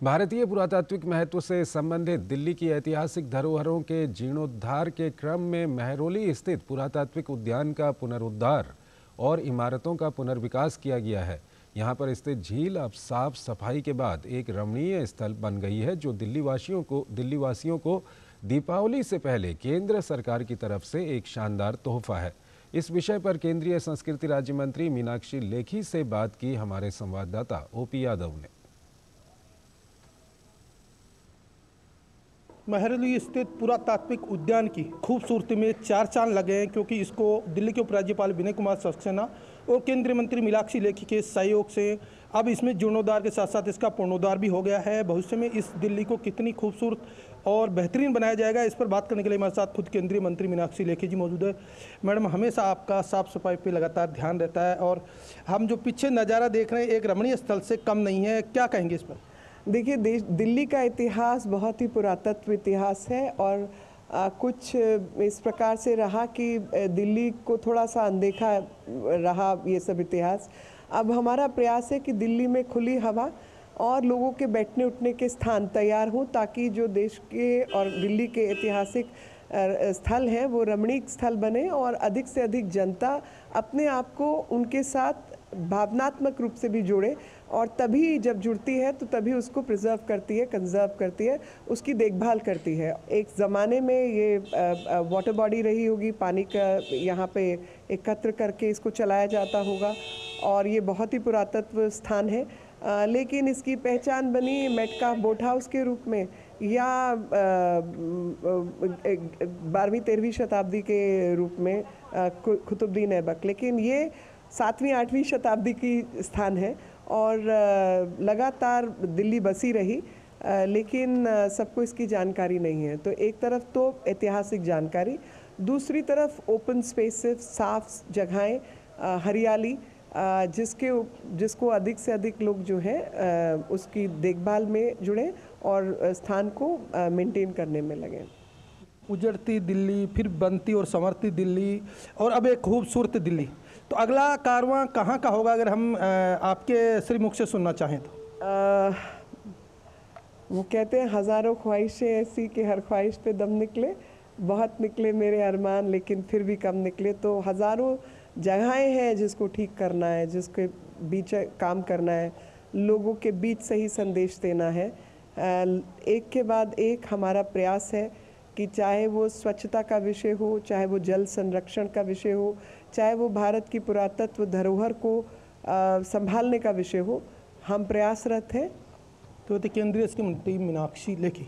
भारतीय पुरातात्विक महत्व से संबंधित दिल्ली की ऐतिहासिक धरोहरों के जीर्णोद्धार के क्रम में महरौली स्थित पुरातात्विक उद्यान का पुनरुद्धार और इमारतों का पुनर्विकास किया गया है। यहाँ पर स्थित झील अब साफ सफाई के बाद एक रमणीय स्थल बन गई है, जो दिल्ली वासियों को दीपावली से पहले केंद्र सरकार की तरफ से एक शानदार तोहफा है। इस विषय पर केंद्रीय संस्कृति राज्य मंत्री मीनाक्षी लेखी से बात की हमारे संवाददाता ओपी यादव ने। महरौली स्थित पुरातात्विक उद्यान की खूबसूरती में चार चांद लगे हैं, क्योंकि इसको दिल्ली के उपराज्यपाल विनय कुमार सक्सेना और केंद्रीय मंत्री मीनाक्षी लेखी के सहयोग से अब इसमें जीर्णोद्धार के साथ साथ इसका पूर्णोद्धार भी हो गया है। भविष्य में इस दिल्ली को कितनी खूबसूरत और बेहतरीन बनाया जाएगा, इस पर बात करने के लिए हमारे साथ खुद केंद्रीय मंत्री मीनाक्षी लेखी जी मौजूद है। मैडम, हमेशा आपका साफ सफाई पे लगातार ध्यान रहता है और हम जो पीछे नज़ारा देख रहे हैं एक रमणीय स्थल से कम नहीं है, क्या कहेंगे इस पर? देखिए, दिल्ली का इतिहास बहुत ही पुरातत्व इतिहास है और कुछ इस प्रकार से रहा कि दिल्ली को थोड़ा सा अनदेखा रहा ये सब इतिहास। अब हमारा प्रयास है कि दिल्ली में खुली हवा और लोगों के बैठने उठने के स्थान तैयार हों, ताकि जो देश के और दिल्ली के ऐतिहासिक स्थल हैं वो रमणीक स्थल बने और अधिक से अधिक जनता अपने आप को उनके साथ भावनात्मक रूप से भी जोड़े, और तभी जब जुड़ती है तो तभी उसको प्रिजर्व करती है, कंजर्व करती है, उसकी देखभाल करती है। एक ज़माने में ये वाटर बॉडी रही होगी, पानी का यहाँ पे एकत्र करके इसको चलाया जाता होगा और ये बहुत ही पुरातत्व स्थान है। लेकिन इसकी पहचान बनी मेटका बोट हाउस के रूप में या 12वीं-13वीं शताब्दी के रूप में कुतुबुद्दीन ऐबक, लेकिन ये 7वीं-8वीं शताब्दी की स्थान है और लगातार दिल्ली बसी रही, लेकिन सबको इसकी जानकारी नहीं है। तो एक तरफ तो ऐतिहासिक जानकारी, दूसरी तरफ ओपन स्पेसेस, साफ जगहें, हरियाली, जिसको अधिक से अधिक लोग जो है उसकी देखभाल में जुड़े और स्थान को मेंटेन करने में लगे। उजड़ती दिल्ली, फिर बनती और संवरती दिल्ली और अब एक खूबसूरत दिल्ली, तो अगला कारवां कहाँ का होगा अगर हम आपके श्रीमुख से सुनना चाहें तो? वो कहते हैं हज़ारों ख्वाहिशें ऐसी कि हर ख्वाहिश पे दम निकले, बहुत निकले मेरे अरमान लेकिन फिर भी कम निकले। तो हज़ारों जगहें हैं जिसको ठीक करना है, जिसके बीच काम करना है, लोगों के बीच सही संदेश देना है। एक के बाद एक हमारा प्रयास है कि चाहे वो स्वच्छता का विषय हो, चाहे वो जल संरक्षण का विषय हो, चाहे वो भारत की पुरातत्व धरोहर को संभालने का विषय हो, हम प्रयासरत हैं। तो केंद्रीय मंत्री मीनाक्षी लेखी,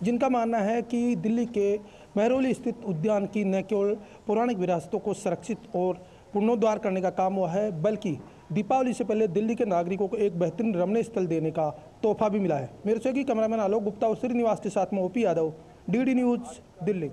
जिनका मानना है कि दिल्ली के महरौली स्थित उद्यान की न केवल पौराणिक विरासतों को संरक्षित और पुनरुद्धार करने का काम हुआ है, बल्कि दीपावली से पहले दिल्ली के नागरिकों को एक बेहतरीन रमणीय स्थल देने का तोहफा भी मिला है। मेरे सहयोगी कैमरामैन आलोक गुप्ता और श्रीनिवास के साथ में OP Yadav, DD news, Delhi.